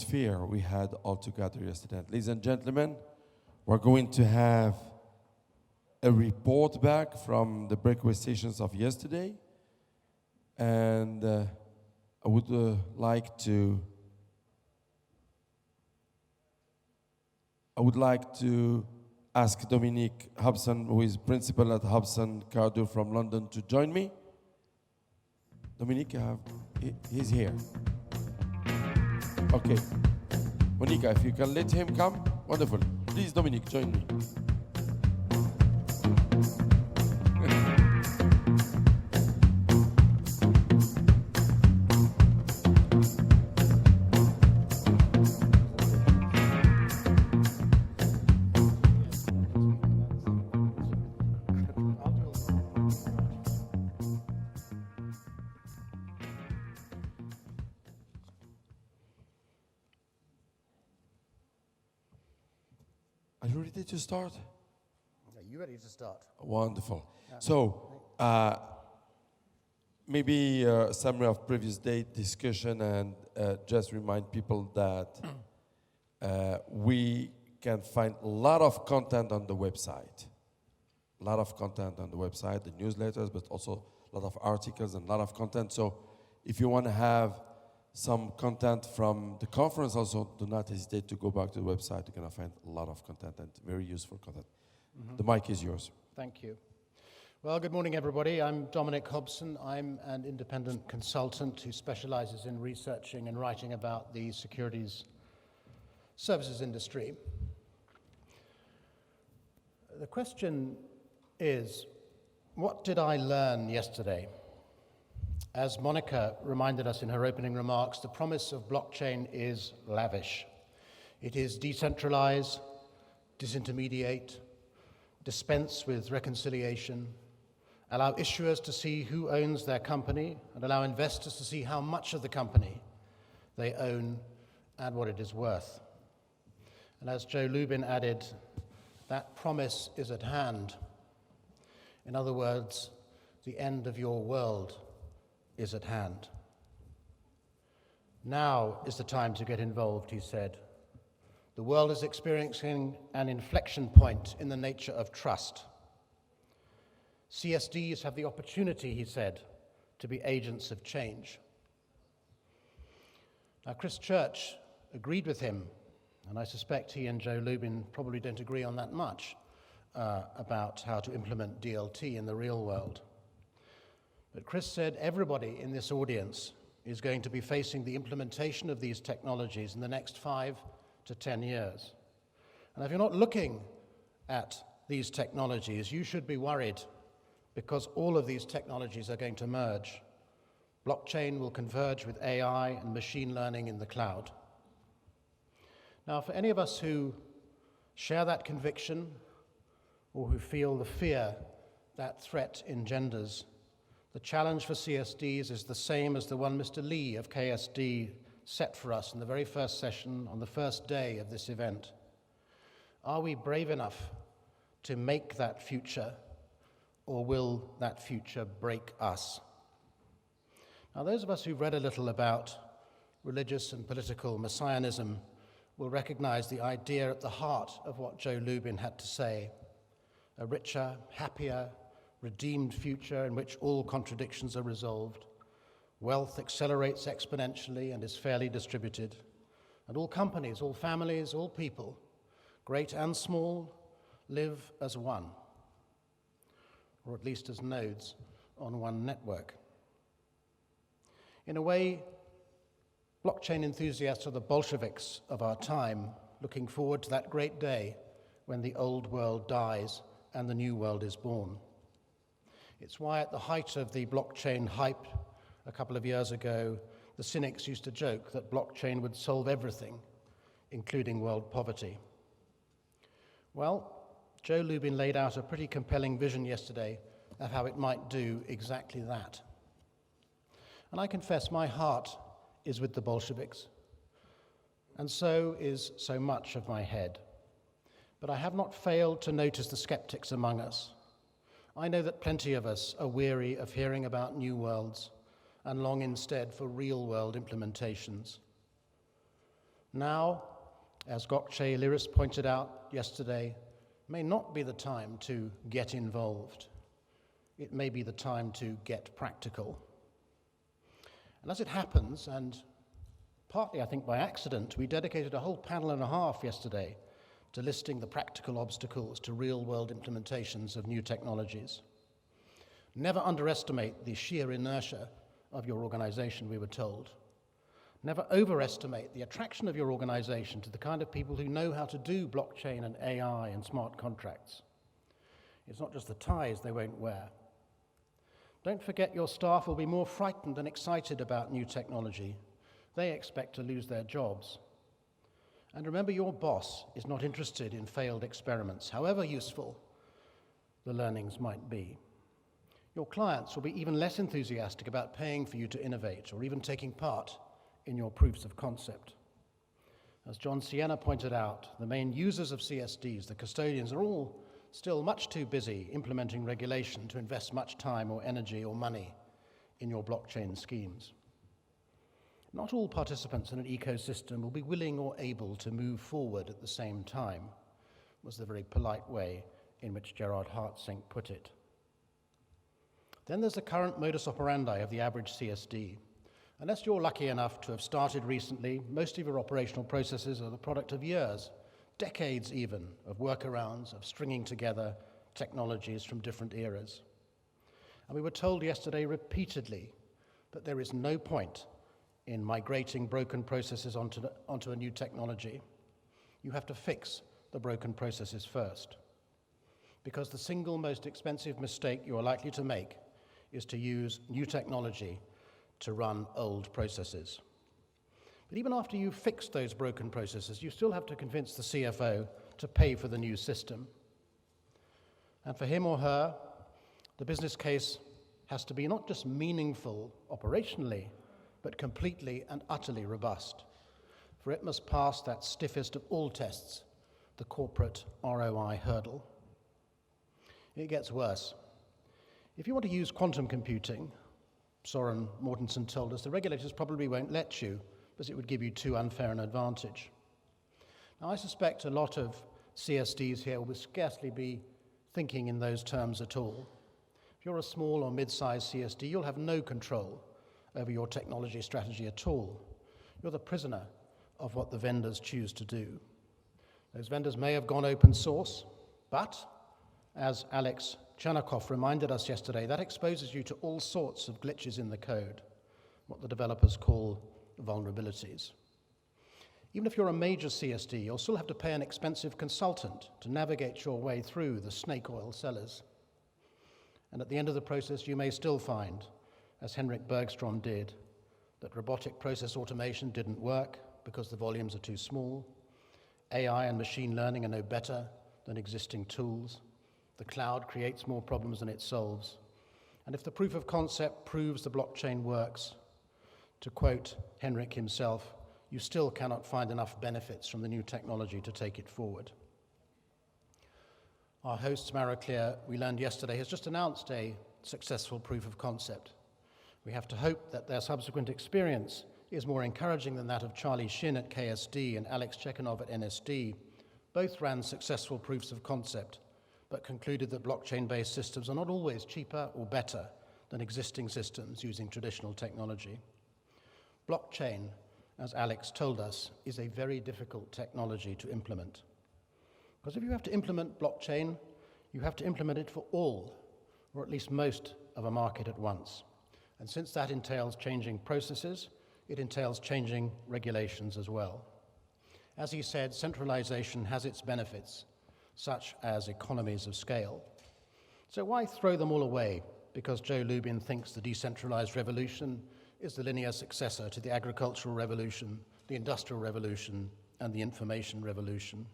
atmosphere we had all together yesterday. Ladies and gentlemen, we're going to have a report back from the breakaway stations of yesterday. And I would like to ask Dominic Hobson, who is principal at Hobson Cardo from London, to join me. Dominic, he's here. Okay. Monica, if you can let him come, wonderful. Please, Dominic, join me. Are you ready to start? Are you ready to start? Wonderful. So, maybe a summary of previous day discussion and just remind people that we can find a lot of content on the website. A lot of content on the website, the newsletters, but also a lot of articles and a lot of content. So, if you want to have some content from the conference, also do not hesitate to go back to the website. You're going to find a lot of content and very useful content. Mm-hmm. The mic is yours. Thank you. Well, good morning, everybody. I'm Dominic Hobson. I'm an independent consultant who specializes in researching and writing about the securities services industry. The question is, what did I learn yesterday? As Monica reminded us in her opening remarks, the promise of blockchain is lavish. It is decentralize, disintermediate, dispense with reconciliation, allow issuers to see who owns their company, and allow investors to see how much of the company they own and what it is worth. And as Joe Lubin added, that promise is at hand. In other words, the end of your world is at hand. Now is the time to get involved, he said. The world is experiencing an inflection point in the nature of trust. CSDs have the opportunity, he said, to be agents of change. Now, Chris Church agreed with him, and I suspect he and Joe Lubin probably don't agree on that much about how to implement DLT in the real world. But Chris said everybody in this audience is going to be facing the implementation of these technologies in the next 5 to 10 years. And if you're not looking at these technologies, you should be worried, because all of these technologies are going to merge. Blockchain will converge with AI and machine learning in the cloud. Now, for any of us who share that conviction or who feel the fear that threat engenders, the challenge for CSDs is the same as the one Mr. Lee of KSD set for us in the very first session on the first day of this event. Are we brave enough to make that future, or will that future break us? Now, those of us who've read a little about religious and political messianism will recognize the idea at the heart of what Joe Lubin had to say: a richer, happier, redeemed future in which all contradictions are resolved, wealth accelerates exponentially and is fairly distributed, and all companies, all families, all people, great and small, live as one, or at least as nodes on one network. In a way, blockchain enthusiasts are the Bolsheviks of our time, looking forward to that great day when the old world dies and the new world is born. It's why at the height of the blockchain hype a couple of years ago, the cynics used to joke that blockchain would solve everything, including world poverty. Well, Joe Lubin laid out a pretty compelling vision yesterday of how it might do exactly that. And I confess my heart is with the Bolsheviks, and so is so much of my head. But I have not failed to notice the skeptics among us. I know that plenty of us are weary of hearing about new worlds and long instead for real-world implementations. Now, as Gokce Liris pointed out yesterday, may not be the time to get involved. It may be the time to get practical. And as it happens, and partly I think by accident, we dedicated a whole panel and a half yesterday to listing the practical obstacles to real-world implementations of new technologies. Never underestimate the sheer inertia of your organization, we were told. Never overestimate the attraction of your organization to the kind of people who know how to do blockchain and AI and smart contracts. It's not just the ties they won't wear. Don't forget your staff will be more frightened than excited about new technology. They expect to lose their jobs. And remember, your boss is not interested in failed experiments, however useful the learnings might be. Your clients will be even less enthusiastic about paying for you to innovate or even taking part in your proofs of concept. As John Sienna pointed out, the main users of CSDs, the custodians, are all still much too busy implementing regulation to invest much time or energy or money in your blockchain schemes. Not all participants in an ecosystem will be willing or able to move forward at the same time, was the very polite way in which Gerard Hartsink put it. Then there's the current modus operandi of the average CSD. Unless you're lucky enough to have started recently, most of your operational processes are the product of years, decades even, of workarounds, of stringing together technologies from different eras. And we were told yesterday repeatedly that there is no point in migrating broken processes onto a new technology. You have to fix the broken processes first. Because the single most expensive mistake you are likely to make is to use new technology to run old processes. But even after you've fixed those broken processes, you still have to convince the CFO to pay for the new system. And for him or her, the business case has to be not just meaningful operationally, but completely and utterly robust. For it must pass that stiffest of all tests, the corporate ROI hurdle. It gets worse. If you want to use quantum computing, Soren Mortensen told us, the regulators probably won't let you, because it would give you too unfair an advantage. Now, I suspect a lot of CSDs here will scarcely be thinking in those terms at all. If you're a small or mid-sized CSD, you'll have no control over your technology strategy at all. You're the prisoner of what the vendors choose to do. Those vendors may have gone open source, but as Alex Chernikov reminded us yesterday, that exposes you to all sorts of glitches in the code, what the developers call vulnerabilities. Even if you're a major CSD, you'll still have to pay an expensive consultant to navigate your way through the snake oil sellers. And at the end of the process, you may still find, as Henrik Bergstrom did, that robotic process automation didn't work because the volumes are too small. AI and machine learning are no better than existing tools. The cloud creates more problems than it solves. And if the proof of concept proves the blockchain works, to quote Henrik himself, you still cannot find enough benefits from the new technology to take it forward. Our host, Maraclear, we learned yesterday, has just announced a successful proof of concept. We have to hope that their subsequent experience is more encouraging than that of Charlie Shin at KSD and Alex Chekhanov at NSD. Both ran successful proofs of concept, but concluded that blockchain-based systems are not always cheaper or better than existing systems using traditional technology. Blockchain, as Alex told us, is a very difficult technology to implement. Because if you have to implement blockchain, you have to implement it for all, or at least most of a market at once. And since that entails changing processes, it entails changing regulations as well. As he said, centralization has its benefits, such as economies of scale. So why throw them all away because Joe Lubin thinks the decentralized revolution is the linear successor to the agricultural revolution, the industrial revolution, and the information revolution?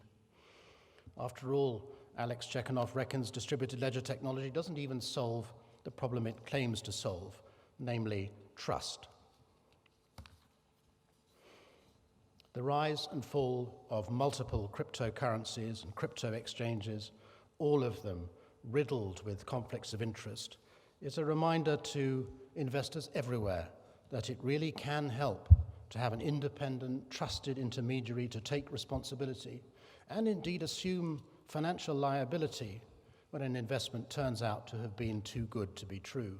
After all, Alex Chekhanov reckons distributed ledger technology doesn't even solve the problem it claims to solve, namely trust. The rise and fall of multiple cryptocurrencies and crypto exchanges, all of them riddled with conflicts of interest, is a reminder to investors everywhere that it really can help to have an independent, trusted intermediary to take responsibility and indeed assume financial liability when an investment turns out to have been too good to be true.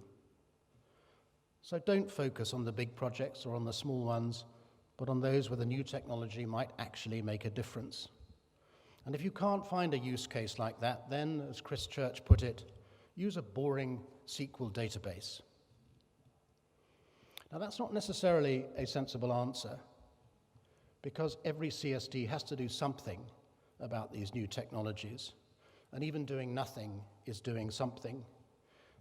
So don't focus on the big projects or on the small ones, but on those where the new technology might actually make a difference. And if you can't find a use case like that, then, as Chris Church put it, use a boring SQL database. Now, that's not necessarily a sensible answer, because every CSD has to do something about these new technologies, and even doing nothing is doing something.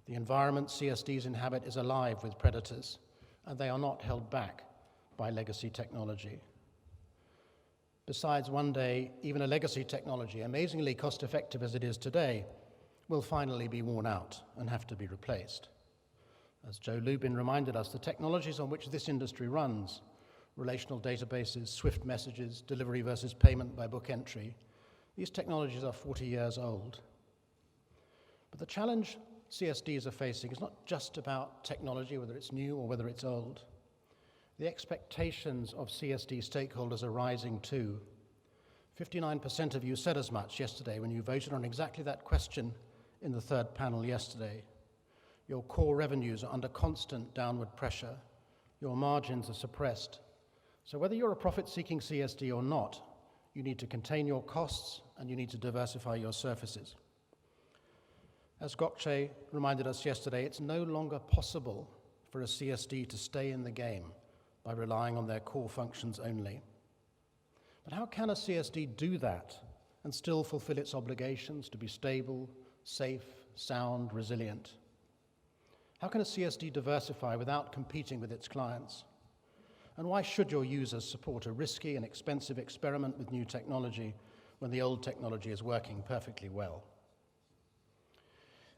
The environment CSDs inhabit is alive with predators, and they are not held back by legacy technology. Besides, one day, even a legacy technology, amazingly cost-effective as it is today, will finally be worn out and have to be replaced. As Joe Lubin reminded us, the technologies on which this industry runs, relational databases, swift messages, delivery versus payment by book entry, these technologies are 40 years old. But the challenge CSDs are facing is not just about technology, whether it's new or whether it's old. The expectations of CSD stakeholders are rising too. 59% of you said as much yesterday when you voted on exactly that question in the third panel yesterday. Your core revenues are under constant downward pressure. Your margins are suppressed. So whether you're a profit-seeking CSD or not, you need to contain your costs and you need to diversify your services. As Gokce reminded us yesterday, it's no longer possible for a CSD to stay in the game by relying on their core functions only. But how can a CSD do that and still fulfill its obligations to be stable, safe, sound, resilient? How can a CSD diversify without competing with its clients? And why should your users support a risky and expensive experiment with new technology when the old technology is working perfectly well?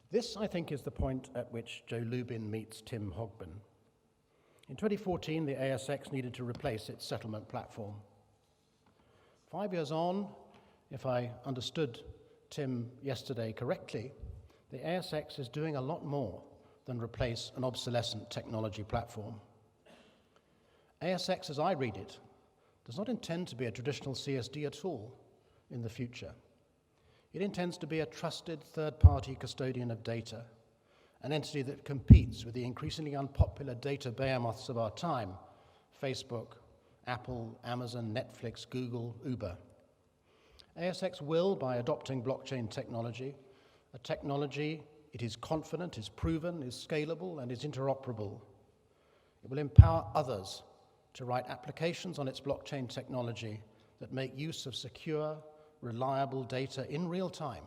This, I think, is the point at which Joe Lubin meets Tim Hogben. In 2014, the ASX needed to replace its settlement platform. 5 years on, if I understood Tim yesterday correctly, the ASX is doing a lot more than replace an obsolescent technology platform. ASX, as I read it, does not intend to be a traditional CSD at all in the future. It intends to be a trusted third-party custodian of data, an entity that competes with the increasingly unpopular data behemoths of our time, Facebook, Apple, Amazon, Netflix, Google, Uber. ASX will, by adopting blockchain technology, a technology it is confident, is proven, is scalable, and is interoperable. It will empower others to write applications on its blockchain technology that make use of secure, reliable data in real time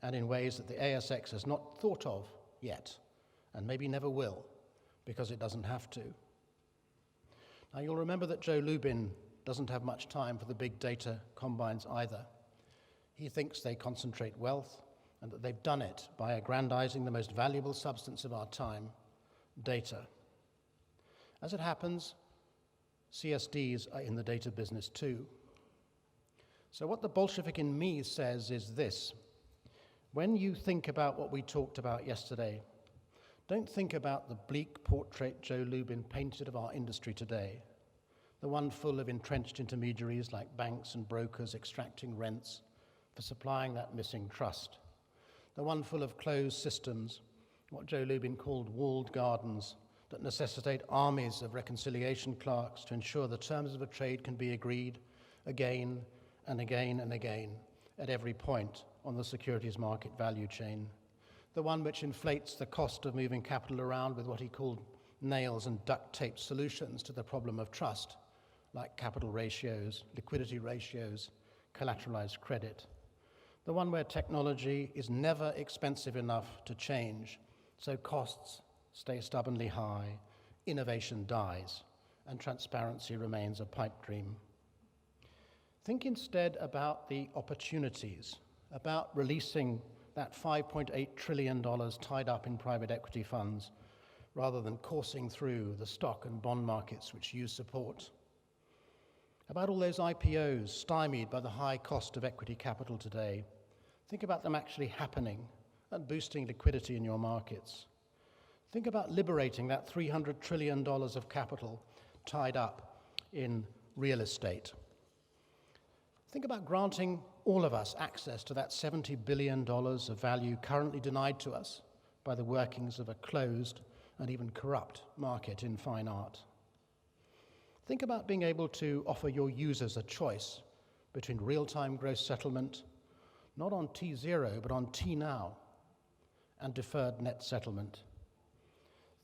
and in ways that the ASX has not thought of yet and maybe never will because it doesn't have to. Now you'll remember that Joe Lubin doesn't have much time for the big data combines either. He thinks they concentrate wealth and that they've done it by aggrandizing the most valuable substance of our time, data. As it happens, CSDs are in the data business too. So what the Bolshevik in me says is this: when you think about what we talked about yesterday, don't think about the bleak portrait Joe Lubin painted of our industry today, the one full of entrenched intermediaries like banks and brokers extracting rents for supplying that missing trust, the one full of closed systems, what Joe Lubin called walled gardens, that necessitate armies of reconciliation clerks to ensure the terms of a trade can be agreed again and again and again at every point on the securities market value chain, the one which inflates the cost of moving capital around with what he called nails and duct tape solutions to the problem of trust, like capital ratios, liquidity ratios, collateralized credit, the one where technology is never expensive enough to change, so costs stay stubbornly high, innovation dies, and transparency remains a pipe dream. Think instead about the opportunities, about releasing that $5.8 trillion tied up in private equity funds, rather than coursing through the stock and bond markets which you support. About all those IPOs stymied by the high cost of equity capital today. Think about them actually happening and boosting liquidity in your markets. Think about liberating that $300 trillion of capital tied up in real estate. Think about granting all of us access to that $70 billion of value currently denied to us by the workings of a closed and even corrupt market in fine art. Think about being able to offer your users a choice between real-time gross settlement, not on T0, but on T-now, and deferred net settlement.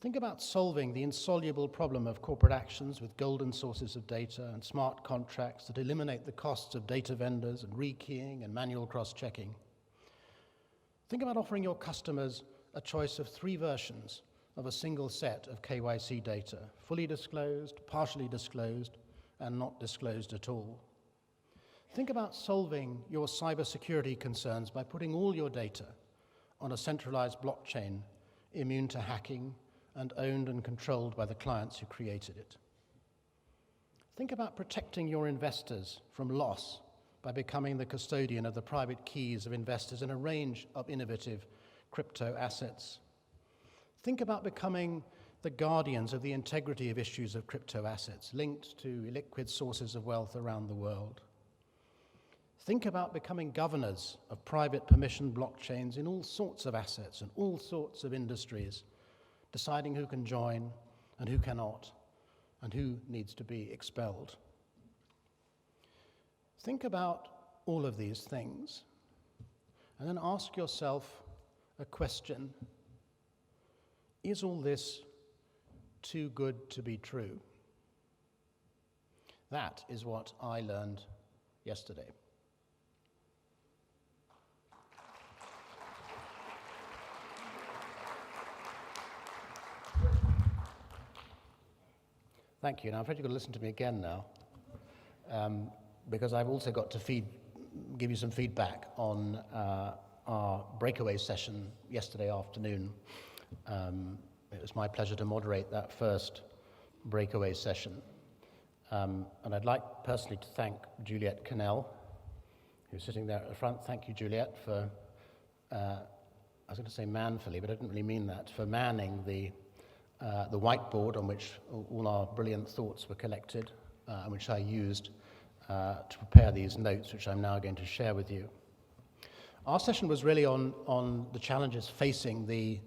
Think about solving the insoluble problem of corporate actions with golden sources of data and smart contracts that eliminate the costs of data vendors and rekeying and manual cross-checking. Think about offering your customers a choice of 3 versions of a single set of KYC data, fully disclosed, partially disclosed, and not disclosed at all. Think about solving your cybersecurity concerns by putting all your data on a centralized blockchain immune to hacking and owned and controlled by the clients who created it. Think about protecting your investors from loss by becoming the custodian of the private keys of investors in a range of innovative crypto assets. Think about becoming the guardians of the integrity of issues of crypto assets linked to illiquid sources of wealth around the world. Think about becoming governors of private permission blockchains in all sorts of assets and all sorts of industries, deciding who can join and who cannot, and who needs to be expelled. Think about all of these things, and then ask yourself a question. Is all this too good to be true? That is what I learned yesterday. Thank you. Now, I'm afraid you've got to listen to me again now, because I've also got to give you some feedback on our breakaway session yesterday afternoon. It was my pleasure to moderate that first breakaway session. And I'd like personally to thank Juliette Cannell, who's sitting there at the front. Thank you, Juliette, for, I was going to say manfully, but I didn't really mean that, for manning the whiteboard on which all our brilliant thoughts were collected, and which I used to prepare these notes, which I'm now going to share with you. Our session was really on the challenges facing the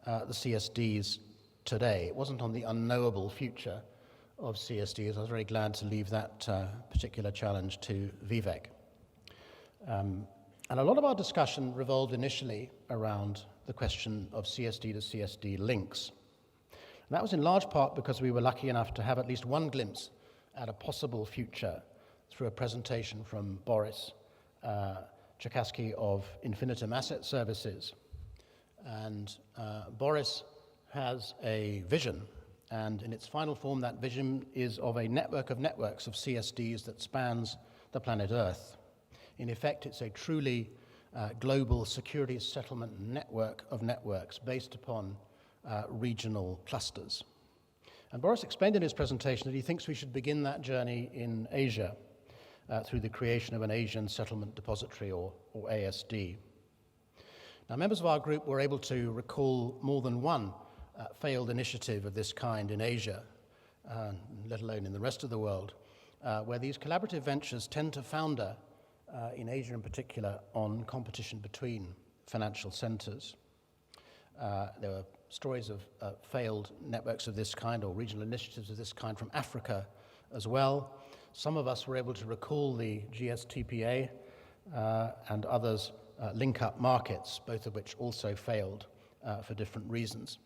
CSDs today. It wasn't on the unknowable future of CSDs. I was very glad to leave that particular challenge to Vivek. And a lot of our discussion revolved initially around the question of CSD to CSD links. And that was in large part because we were lucky enough to have at least one glimpse at a possible future through a presentation from Boris Czerkaski of Infinitum Asset Services. And Boris has a vision, and in its final form, that vision is of a network of networks of CSDs that spans the planet Earth. In effect, it's a truly global securities settlement network of networks based upon regional clusters. And Boris explained in his presentation that he thinks we should begin that journey in Asia through the creation of an Asian Settlement Depository, or ASD. Now, members of our group were able to recall more than one failed initiative of this kind in Asia, let alone in the rest of the world, where these collaborative ventures tend to founder, in Asia in particular, on competition between financial centers. There were stories of failed networks of this kind or regional initiatives of this kind from Africa as well. Some of us were able to recall the GSTPA and others link up markets, both of which also failed for different reasons.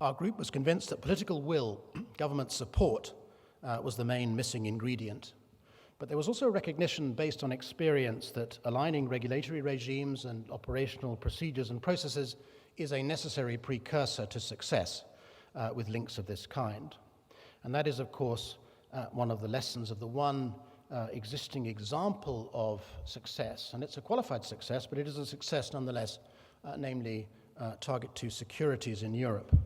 Our group was convinced that political will, government support, was the main missing ingredient. But there was also a recognition based on experience that aligning regulatory regimes and operational procedures and processes is a necessary precursor to success with links of this kind. And that is, of course, one of the lessons of the one existing example of success. And it's a qualified success, but it is a success nonetheless, namely Target 2 Securities in Europe.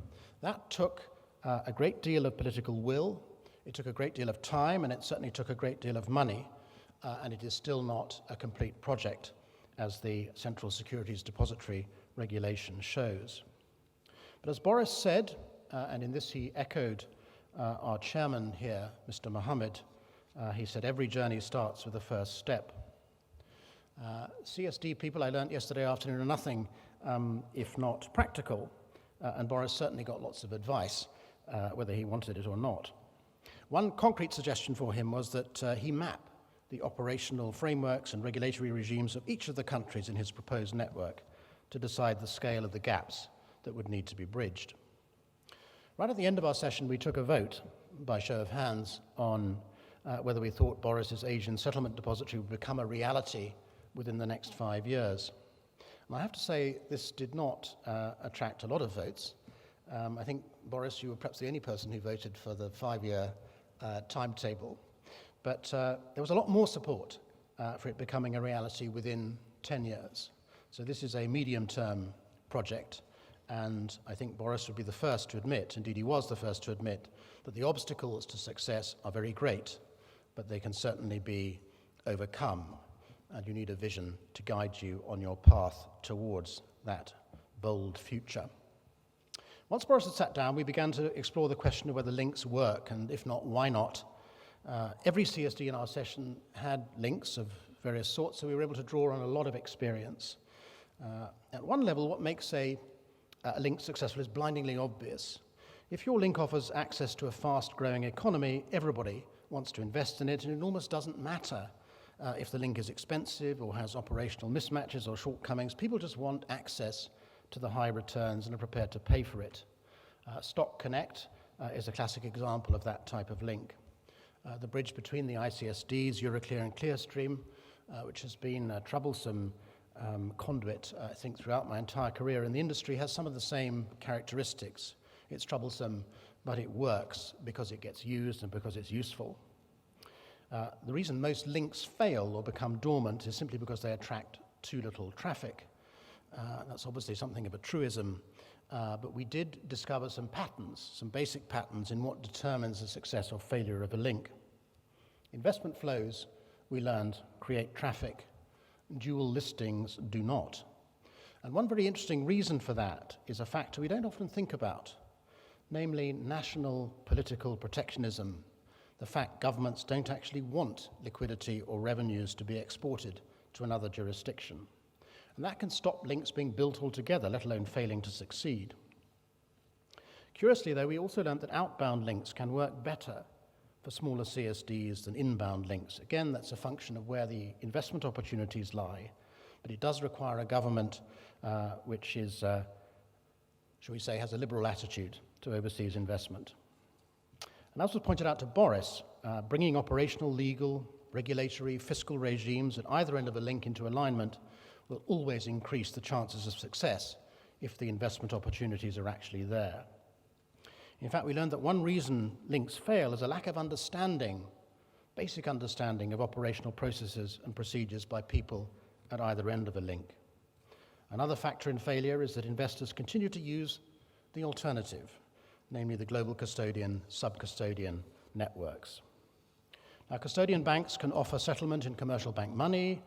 That took a great deal of political will, it took a great deal of time, and it certainly took a great deal of money, and it is still not a complete project, as the Central Securities Depository regulation shows. But as Boris said, and in this he echoed our chairman here, Mr. Mohammed, he said, every journey starts with the first step. CSD people, I learned yesterday afternoon, are nothing if not practical, and Boris certainly got lots of advice, whether he wanted it or not. One concrete suggestion for him was that he map the operational frameworks and regulatory regimes of each of the countries in his proposed network to decide the scale of the gaps that would need to be bridged. Right at the end of our session, we took a vote by show of hands on whether we thought Boris's Asian settlement depository would become a reality within the next 5 years. And I have to say, this did not attract a lot of votes. I think, Boris, you were perhaps the only person who voted for the 5-year timetable. But there was a lot more support for it becoming a reality within 10 years. So this is a medium-term project, and I think Boris would be the first to admit, indeed he was the first to admit, that the obstacles to success are very great, but they can certainly be overcome, and you need a vision to guide you on your path towards that bold future. Once Boris had sat down, we began to explore the question of whether links work, and if not, why not? Every CSD in our session had links of various sorts, so we were able to draw on a lot of experience. At one level, what makes a link successful is blindingly obvious. If your link offers access to a fast-growing economy, everybody wants to invest in it, and it almost doesn't matter if the link is expensive or has operational mismatches or shortcomings. People just want access to the high returns and are prepared to pay for it. Stock Connect is a classic example of that type of link. The bridge between the ICSDs, Euroclear and Clearstream, which has been a troublesome conduit, I think, throughout my entire career in the industry, has some of the same characteristics. It's troublesome, but it works because it gets used and because it's useful. The reason most links fail or become dormant is simply because they attract too little traffic. That's obviously something of a truism, but we did discover some patterns, some basic patterns in what determines the success or failure of a link. Investment flows, we learned, create traffic. Dual listings do not. And one very interesting reason for that is a factor we don't often think about, namely national political protectionism, the fact governments don't actually want liquidity or revenues to be exported to another jurisdiction. And that can stop links being built altogether, let alone failing to succeed. Curiously, though, we also learned that outbound links can work better for smaller CSDs than inbound links. Again, that's a function of where the investment opportunities lie, but it does require a government which is, shall we say, has a liberal attitude to overseas investment. And as was pointed out to Boris, bringing operational, legal, regulatory, fiscal regimes at either end of a link into alignment will always increase the chances of success if the investment opportunities are actually there. In fact, we learned that one reason links fail is a lack of understanding, basic understanding of operational processes and procedures by people at either end of a link. Another factor in failure is that investors continue to use the alternative, namely the global custodian, sub-custodian networks. Now, custodian banks can offer settlement in commercial bank money,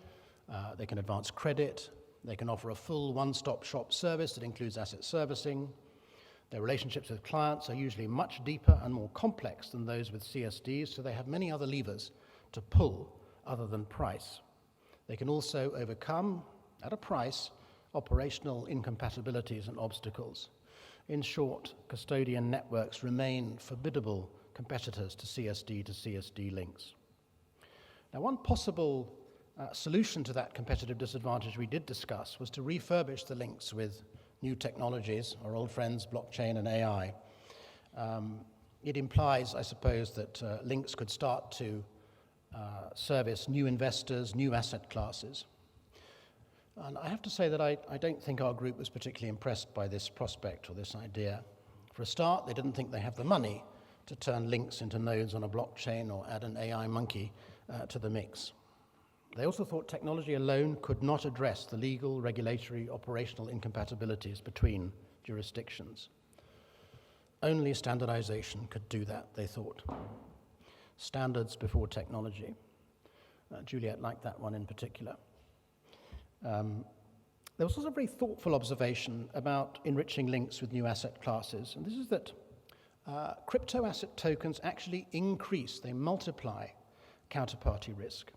they can advance credit, they can offer a full one-stop shop service that includes asset servicing. Their relationships with clients are usually much deeper and more complex than those with CSDs, so they have many other levers to pull other than price. They can also overcome, at a price, operational incompatibilities and obstacles. In short, custodian networks remain formidable competitors to CSD links. Now, one possible solution to that competitive disadvantage we did discuss was to refurbish the links with new technologies, our old friends, blockchain and AI. It implies, I suppose, that links could start to service new investors, new asset classes. And I have to say that I don't think our group was particularly impressed by this prospect or this idea. For a start, they didn't think they have the money to turn links into nodes on a blockchain or add an AI monkey to the mix. They also thought technology alone could not address the legal, regulatory, operational incompatibilities between jurisdictions. Only standardization could do that, they thought. Standards before technology. Juliet liked that one in particular. There was also a very thoughtful observation about enriching links with new asset classes, and this is that crypto asset tokens actually increase, they multiply counterparty risk.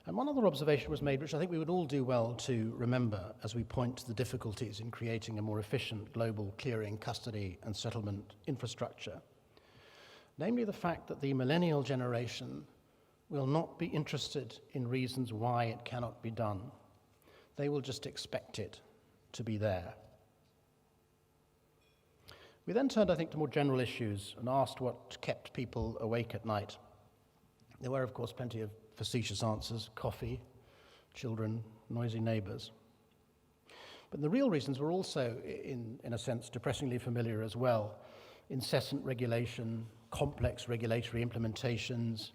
And one other observation was made, which I think we would all do well to remember as we point to the difficulties in creating a more efficient global clearing, custody, and settlement infrastructure. Namely, the fact that the millennial generation will not be interested in reasons why it cannot be done. They will just expect it to be there. We then turned, I think, to more general issues and asked what kept people awake at night. There were, of course, plenty of facetious answers: coffee, children, noisy neighbors. But the real reasons were also, in a sense, depressingly familiar as well: incessant regulation, complex regulatory implementations,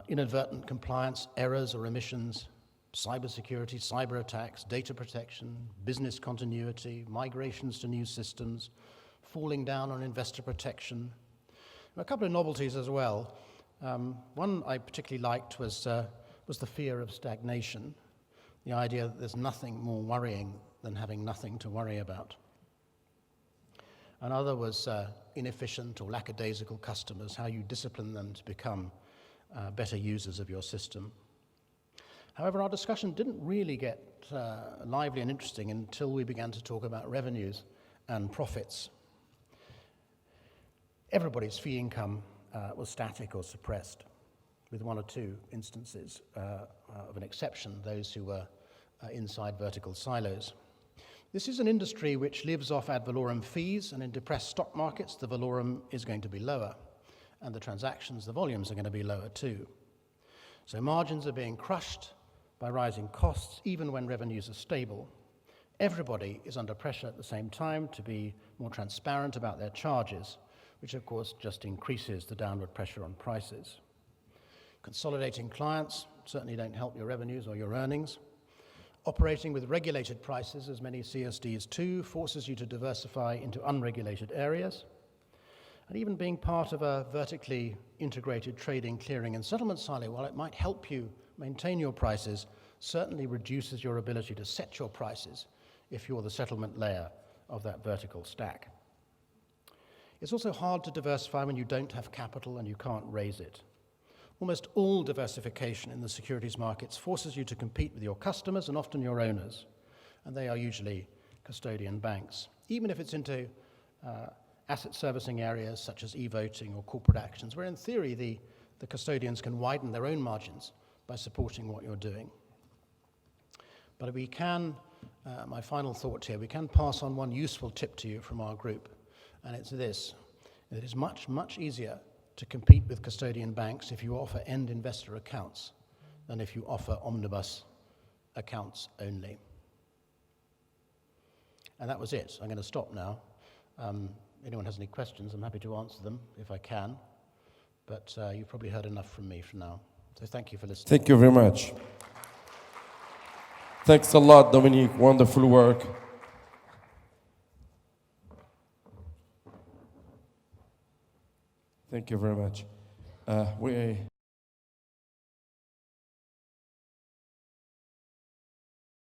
inadvertent compliance errors or omissions, cybersecurity, cyber attacks, data protection, business continuity, migrations to new systems, falling down on investor protection. A couple of novelties as well. One I particularly liked was the fear of stagnation, the idea that there's nothing more worrying than having nothing to worry about. Another was inefficient or lackadaisical customers, how you discipline them to become better users of your system. However, our discussion didn't really get lively and interesting until we began to talk about revenues and profits. Everybody's fee income was static or suppressed, with one or two instances of an exception, those who were inside vertical silos. This is an industry which lives off ad valorem fees, and in depressed stock markets, the valorem is going to be lower, and the transactions, the volumes are going to be lower too. So margins are being crushed by rising costs, even when revenues are stable. Everybody is under pressure at the same time to be more transparent about their charges, which of course just increases the downward pressure on prices. Consolidating clients certainly don't help your revenues or your earnings. Operating with regulated prices, as many CSDs do, forces you to diversify into unregulated areas. And even being part of a vertically integrated trading, clearing, and settlement silo, while it might help you maintain your prices, certainly reduces your ability to set your prices if you're the settlement layer of that vertical stack. It's also hard to diversify when you don't have capital and you can't raise it. Almost all diversification in the securities markets forces you to compete with your customers and often your owners, and they are usually custodian banks, even if it's into asset servicing areas such as e-voting or corporate actions, where in theory the custodians can widen their own margins by supporting what you're doing. But we can, my final thought here, we can pass on one useful tip to you from our group, and it's this: it is much, much easier to compete with custodian banks if you offer end investor accounts than if you offer omnibus accounts only. And that was it. I'm going to stop now. Anyone has any questions, I'm happy to answer them if I can, but you've probably heard enough from me for now. So thank you for listening. Thank you very much. Thanks a lot, Dominic. Wonderful work. Thank you very much.